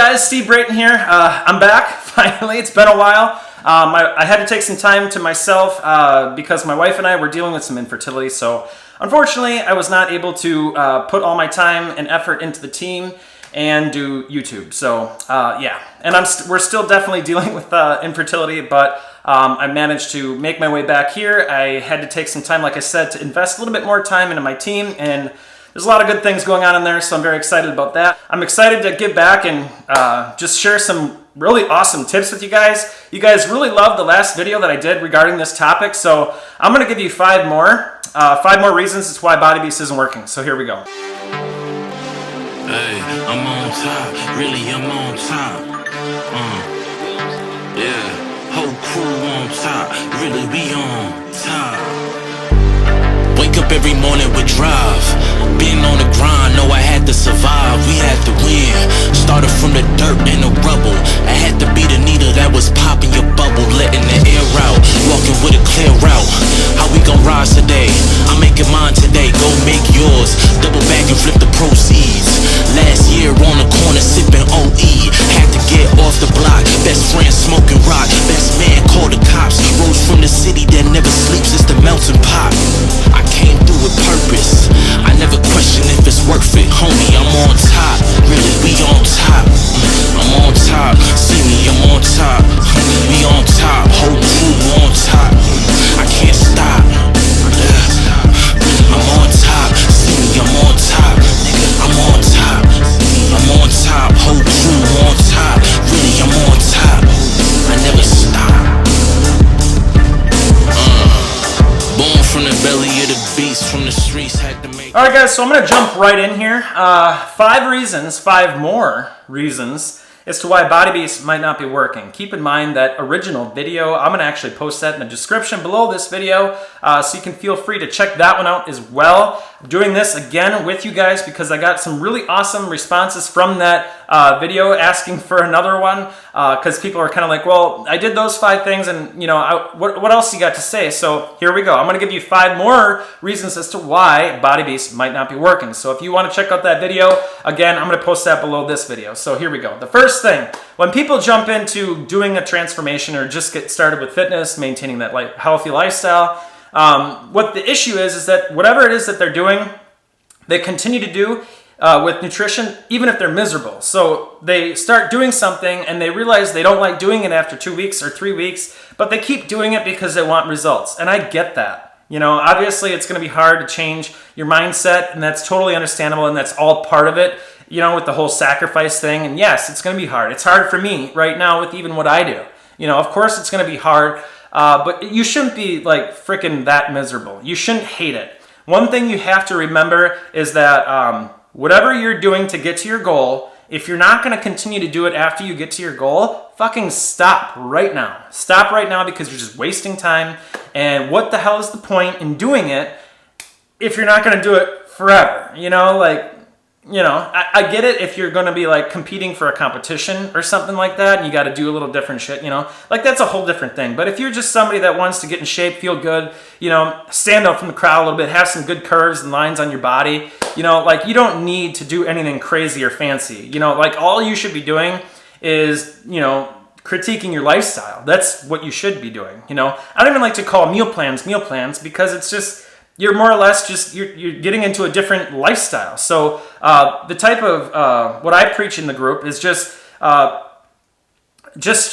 guys? Steve Brayton here. I'm back, finally. It's been a while. I had to take some time to myself because my wife and I were dealing with some infertility. So unfortunately, I was not able to put all my time and effort into the team and do YouTube. So yeah, and we're still definitely dealing with infertility, but I managed to make my way back here. I had to take some time, like I said, to invest a little bit more time into my team, and there's a lot of good things going on in there, so I'm very excited about that. I'm excited to get back and just share some really awesome tips with you guys. You guys really loved the last video that I did regarding this topic, so I'm going to give you five more reasons it's why Body Beast isn't working. So here we go. Hey, I'm on top, really I'm on top. Yeah, whole crew on top, really we on top. Wake up every morning with drive. Been on the grind, know I had to survive. We had to win. Started from the dirt and the rubble. I had to be the needle that was popping your bubble, letting the air out. Walking with a clear route. How we gon' rise today? I'm making mine today. Go make yours. Double back and flip the proceeds. Last year on the corner sipping OE. Had to get off the block. Best friend smoking rock. Best man called the cops. Rose from the city that never sleeps. It's the melting pot. I came through with purpose. I never question if it's worth it. Homie, I'm on top. Really, we on top. I'm on top. See me, I'm on top. We on top. Whole crew on top. I can't stop. I'm on top. See me, I'm on top. I'm on top. I'm on top. Whole crew on top. Really, I'm on top. I never stop. Born from the belly of the beast, from the streets, had to make. Alright guys, so I'm going to jump right in here. Five more reasons as to why Body Beast might not be working. Keep in mind that original video, I'm going to actually post that in the description below this video, so you can feel free to check that one out as well. I'm doing this again with you guys because I got some really awesome responses from that video asking for another one, because people are kind of like, well, I did those 5 things and, you know, what else you got to say? So here we go. I'm going to give you 5 more reasons as to why Body Beast might not be working. So if you want to check out that video, again, I'm going to post that below this video. So here we go. The first thing, when people jump into doing a transformation or just get started with fitness, maintaining that healthy lifestyle, what the issue is that whatever it is that they're doing, they continue to do with nutrition, even if they're miserable. So they start doing something and they realize they don't like doing it after 2 weeks or 3 weeks, but they keep doing it because they want results. And I get that. You know, obviously it's going to be hard to change your mindset, and that's totally understandable, and that's all part of it, you know, with the whole sacrifice thing. And yes, it's going to be hard. It's hard for me right now with even what I do. You know, of course it's going to be hard, but you shouldn't be like freaking that miserable. You shouldn't hate it. One thing you have to remember is that whatever you're doing to get to your goal, if you're not going to continue to do it after you get to your goal, fucking stop right now. Stop right now, because you're just wasting time. And what the hell is the point in doing it if you're not going to do it forever? You know, like, you know, I get it if you're going to be like competing for a competition or something like that, and you got to do a little different shit, you know, like that's a whole different thing. But if you're just somebody that wants to get in shape, feel good, you know, stand out from the crowd a little bit, have some good curves and lines on your body, you know, like you don't need to do anything crazy or fancy. You know, like all you should be doing is, you know, critiquing your lifestyle. That's what you should be doing. You know, I don't even like to call meal plans because it's just, you're more or less just, you're getting into a different lifestyle. So the type of, what I preach in the group is just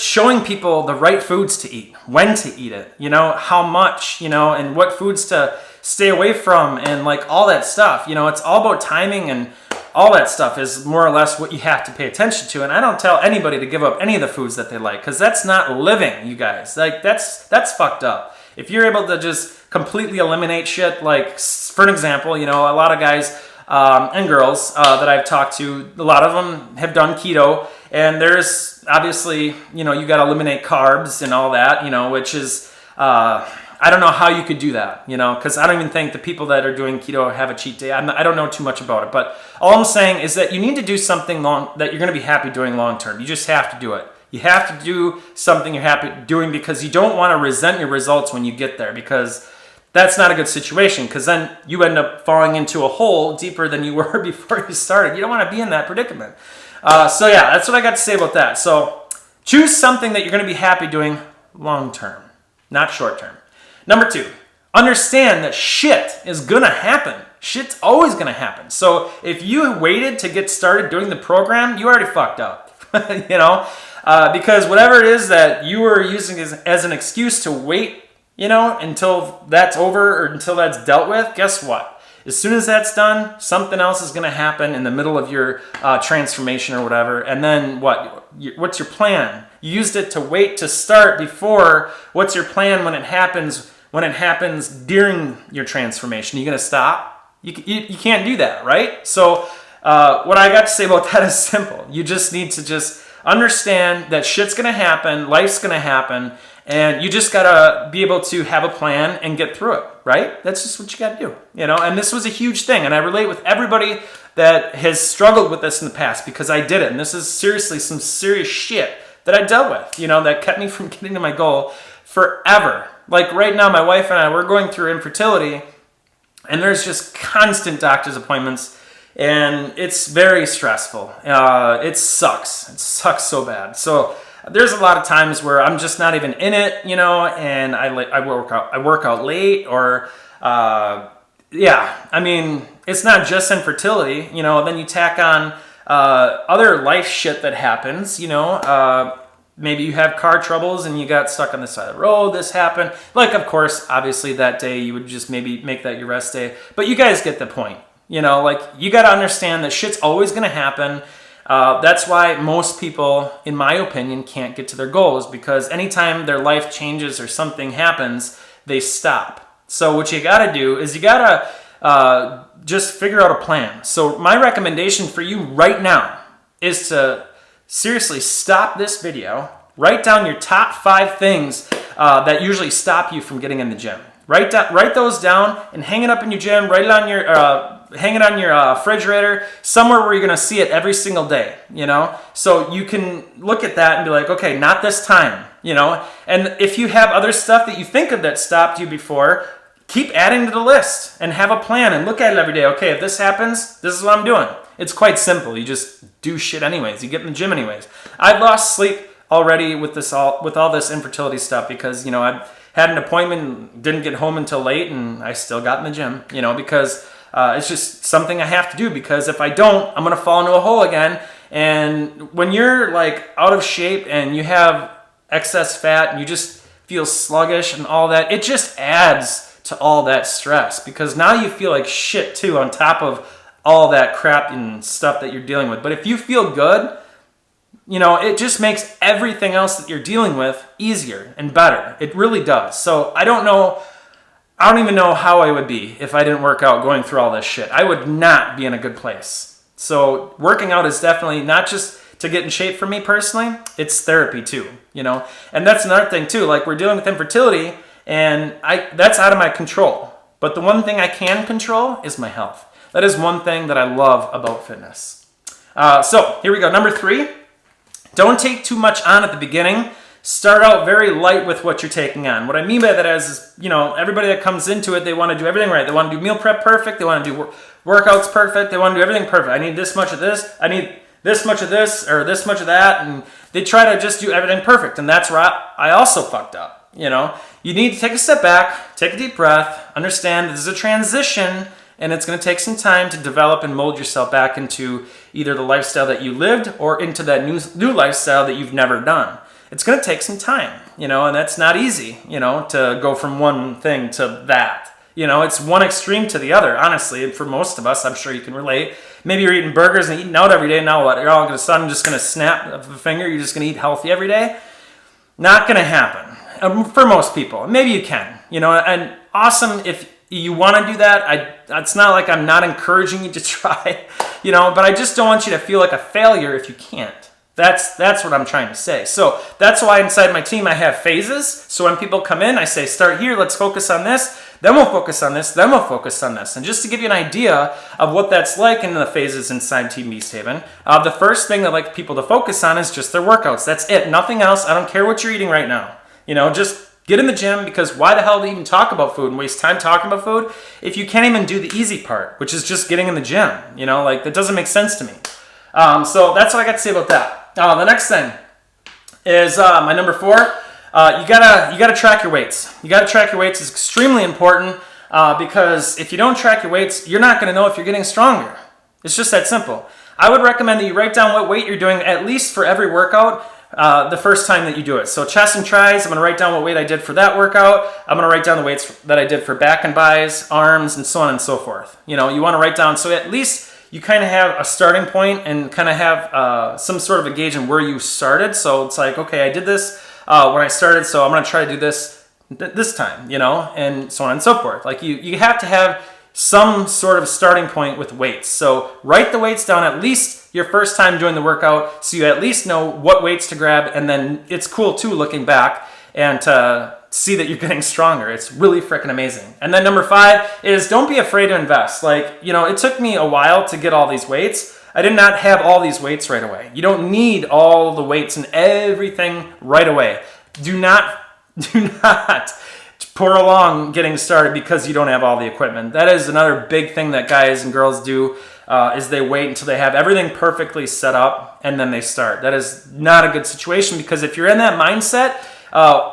showing people the right foods to eat, when to eat it, you know, how much, you know, and what foods to stay away from, and like all that stuff. You know, it's all about timing, and all that stuff is more or less what you have to pay attention to. And I don't tell anybody to give up any of the foods that they like, because that's not living, you guys. Like that's fucked up. If you're able to just completely eliminate shit, like for an example, you know, a lot of guys and girls that I've talked to, a lot of them have done keto, and there's obviously, you know, you got to eliminate carbs and all that, you know, which is, I don't know how you could do that, you know, because I don't even think the people that are doing keto have a cheat day. I don't know too much about it, but all I'm saying is that you need to do something that you're going to be happy doing long term. You just have to do it. You have to do something you're happy doing, because you don't want to resent your results when you get there, because that's not a good situation, because then you end up falling into a hole deeper than you were before you started. You don't want to be in that predicament. So yeah, that's what I got to say about that. So choose something that you're going to be happy doing long term, not short term. Number 2, understand that shit is going to happen. Shit's always going to happen. So if you waited to get started doing the program, you already fucked up, because whatever it is that you were using as an excuse to wait, until that's over or until that's dealt with, guess what? As soon as that's done, something else is going to happen in the middle of your transformation or whatever. And then what? What's your plan? You used it to wait to start before. What's your plan when it happens? When it happens during your transformation, you going to stop? You can't do that, right? So what I got to say about that is simple. You just need to just understand that shit's going to happen, life's going to happen, and you just got to be able to have a plan and get through it, right? That's just what you got to do, And this was a huge thing, and I relate with everybody that has struggled with this in the past, because I did it, and this is seriously some serious shit that I dealt with, that kept me from getting to my goal forever. Like right now, my wife and I, we're going through infertility, and there's just constant doctor's appointments, and it's very stressful. It sucks. It sucks so bad. So there's a lot of times where I'm just not even in it, and I work out late, or it's not just infertility, then you tack on other life shit that happens, maybe you have car troubles and you got stuck on the side of the road, this happened. Like, of course, obviously that day you would just maybe make that your rest day, but you guys get the point, you got to understand that shit's always going to happen. That's why most people, in my opinion, can't get to their goals, because anytime their life changes or something happens, they stop. So what you got to do is you got to just figure out a plan. So my recommendation for you right now is to seriously stop this video, write down your top 5 things that usually stop you from getting in the gym. Write those down and hang it up in your gym. Write it on your hang it on your refrigerator, somewhere where you're going to see it every single day, So you can look at that and be like, okay, not this time, And if you have other stuff that you think of that stopped you before, keep adding to the list and have a plan and look at it every day. Okay, if this happens, this is what I'm doing. It's quite simple. You just do shit anyways. You get in the gym anyways. I've lost sleep already with all this infertility stuff, because I had an appointment, didn't get home until late, and I still got in the gym. Because it's just something I have to do, because if I don't, I'm gonna fall into a hole again. And when you're like out of shape and you have excess fat and you just feel sluggish and all that, it just adds to all that stress, because now you feel like shit too, on top of all that crap and stuff that you're dealing with. But if you feel good, it just makes everything else that you're dealing with easier and better. It really does. So I don't even know how I would be if I didn't work out going through all this shit. I would not be in a good place. So working out is definitely not just to get in shape for me personally, it's therapy too, And that's another thing too, like we're dealing with infertility, and that's out of my control. But the one thing I can control is my health. That is one thing that I love about fitness. So here we go. Number 3, don't take too much on at the beginning. Start out very light with what you're taking on. What I mean by that is, everybody that comes into it, they want to do everything right. They want to do meal prep perfect. They want to do workouts perfect. They want to do everything perfect. I need this much of this. I need this much of this or this much of that. And they try to just do everything perfect. And that's where I also fucked up. You need to take a step back, take a deep breath, understand this is a transition, and it's going to take some time to develop and mold yourself back into either the lifestyle that you lived or into that new lifestyle that you've never done. It's going to take some time, and that's not easy, to go from one thing to that. It's one extreme to the other, honestly. And for most of us, I'm sure you can relate. Maybe you're eating burgers and eating out every day. Now what? You're all of a sudden just going to snap a finger. You're just going to eat healthy every day? Not going to happen for most people. Maybe you can, and awesome if you want to do that. It's not like I'm not encouraging you to try, but I just don't want you to feel like a failure if you can't. That's what I'm trying to say. So that's why inside my team I have phases. So when people come in, I say, start here, let's focus on this, then we'll focus on this, then we'll focus on this. And just to give you an idea of what that's like in the phases inside Team Beast Haven, the first thing that I like people to focus on is just their workouts. That's it, nothing else. I don't care what you're eating right now. Just Get in the gym, because why the hell do you even talk about food and waste time talking about food if you can't even do the easy part, which is just getting in the gym? You know, like, that doesn't make sense to me. So that's what I got to say about that. The next thing is my number 4. You gotta track your weights. You gotta track your weights. Is extremely important because if you don't track your weights, you're not gonna know if you're getting stronger. It's just that simple. I would recommend that you write down what weight you're doing at least for every workout the first time that you do it. So chest and tris, I'm going to write down what weight I did for that workout. I'm going to write down the weights that I did for back and bis, arms, and so on and so forth. You know, you want to write down so at least you kind of have a starting point and kind of have some sort of a gauge on where you started. So it's like, okay, I did this when I started, so I'm going to try to do this time, you know, and so on and so forth. Like you have to have some sort of starting point with weights. So write the weights down at least your first time doing the workout, so you at least know what weights to grab, and then it's cool too looking back and to see that you're getting stronger. It's really freaking amazing. And then number 5 is don't be afraid to invest. Like, you know, it took me a while to get all these weights. I did not have all these weights right away. You don't need all the weights and everything right away. Do not pour along getting started because you don't have all the equipment. That is another big thing that guys and girls do, is they wait until they have everything perfectly set up and then they start. That is not a good situation, because if you're in that mindset,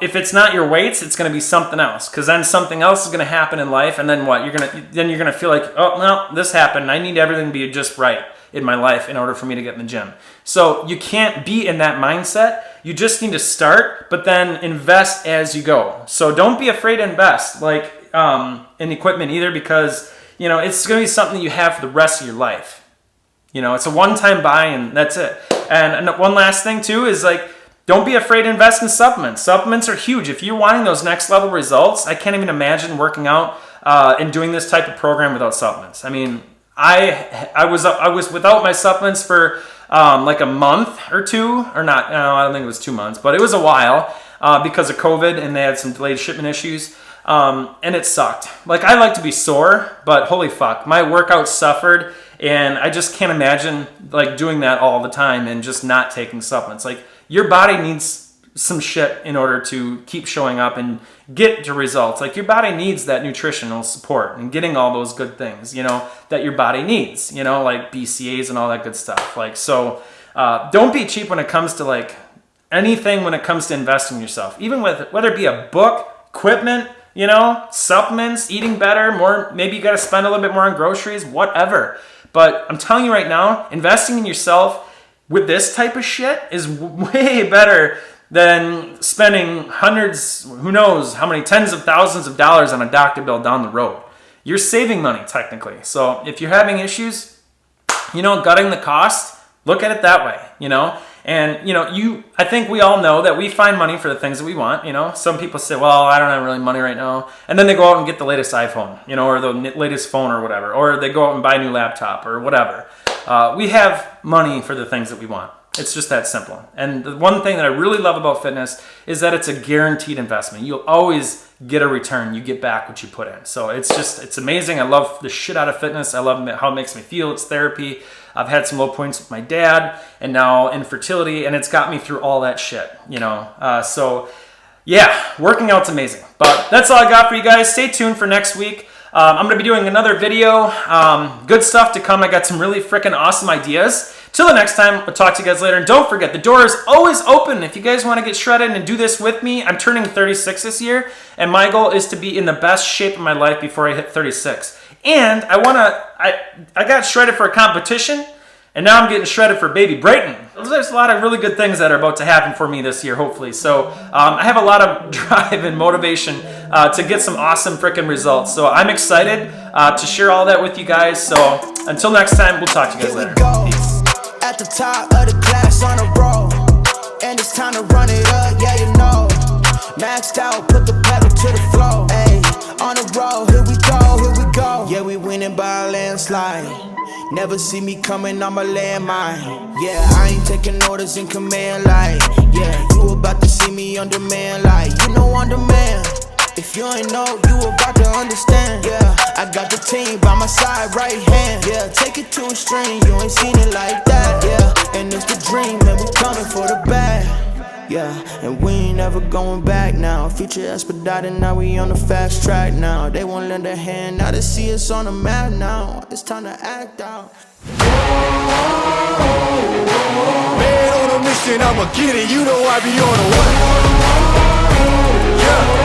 if it's not your weights, it's going to be something else, because then something else is going to happen in life, and then what? You're going to feel like, oh, no, this happened. I need everything to be just right in my life in order for me to get in the gym. So you can't be in that mindset. You just need to start, but then invest as you go. So don't be afraid to invest like in equipment either, because you know it's going to be something you have for the rest of your life. You know, it's a one-time buy and that's it. And one last thing too is like, don't be afraid to invest in supplements. Supplements are huge. If you're wanting those next level results, I can't even imagine working out and doing this type of program without supplements. I mean, I was without my supplements for like a month or two, or not. No, I don't think it was 2 months, but it was a while because of COVID, and they had some delayed shipment issues, and it sucked. Like, I like to be sore, but holy fuck, my workouts suffered, and I just can't imagine like doing that all the time and just not taking supplements. Like, your body needs some shit in order to keep showing up and get to results. Like, your body needs that nutritional support and getting all those good things, you know, that your body needs, you know, like BCAAs and all that good stuff. Like, so don't be cheap when it comes to like anything, when it comes to investing in yourself, even with whether it be a book, equipment, you know, supplements, eating better, more, maybe you got to spend a little bit more on groceries, whatever. But I'm telling you right now, investing in yourself with this type of shit is way better than spending hundreds, who knows how many tens of thousands of dollars on a doctor bill down the road. You're saving money technically. So if you're having issues, you know, gutting the cost, look at it that way, you know. And, you know, I think we all know that we find money for the things that we want, you know. Some people say, well, I don't have really money right now. And then they go out and get the latest iPhone, you know, or the latest phone or whatever. Or they go out and buy a new laptop or whatever. We have money for the things that we want. It's just that simple. And the one thing that I really love about fitness is that it's a guaranteed investment. You'll always get a return. You get back what you put in. So it's amazing. I love the shit out of fitness. I love how it makes me feel. It's therapy. I've had some low points with my dad and now infertility, and it's got me through all that shit, you know. So yeah, working out's amazing. But that's all I got for you guys. Stay tuned for next week. I'm going to be doing another video. Good stuff to come. I got some really freaking awesome ideas. Till the next time, we'll talk to you guys later. And don't forget, the door is always open. If you guys want to get shredded and do this with me, I'm turning 36 this year, and my goal is to be in the best shape of my life before I hit 36. And I got shredded for a competition, and now I'm getting shredded for baby Brayton. There's a lot of really good things that are about to happen for me this year, hopefully. So I have a lot of drive and motivation to get some awesome freaking results. So I'm excited to share all that with you guys. So until next time, we'll talk to you guys later. Peace. At the top of the class on a roll, and it's time to run it up, yeah, you know. Maxed out, put the pedal to the floor. Ayy, on the road, here we go. Yeah, we winning by a landslide. Never see me coming on my landmine. Yeah, I ain't taking orders in command like. Yeah, you about to see me on demand like. You know on demand. If you ain't know, you about to understand. Yeah, I got the team by my side, right hand. Yeah, take it to a string, you ain't seen it like that. Yeah, and it's the dream, and we coming for the bag. Yeah, and we ain't never going back now. Future expedited, now we on the fast track now. They won't lend a hand, now they see us on the map now. It's time to act out. Man on a mission, I'ma get it. You know I be on a what? Yeah.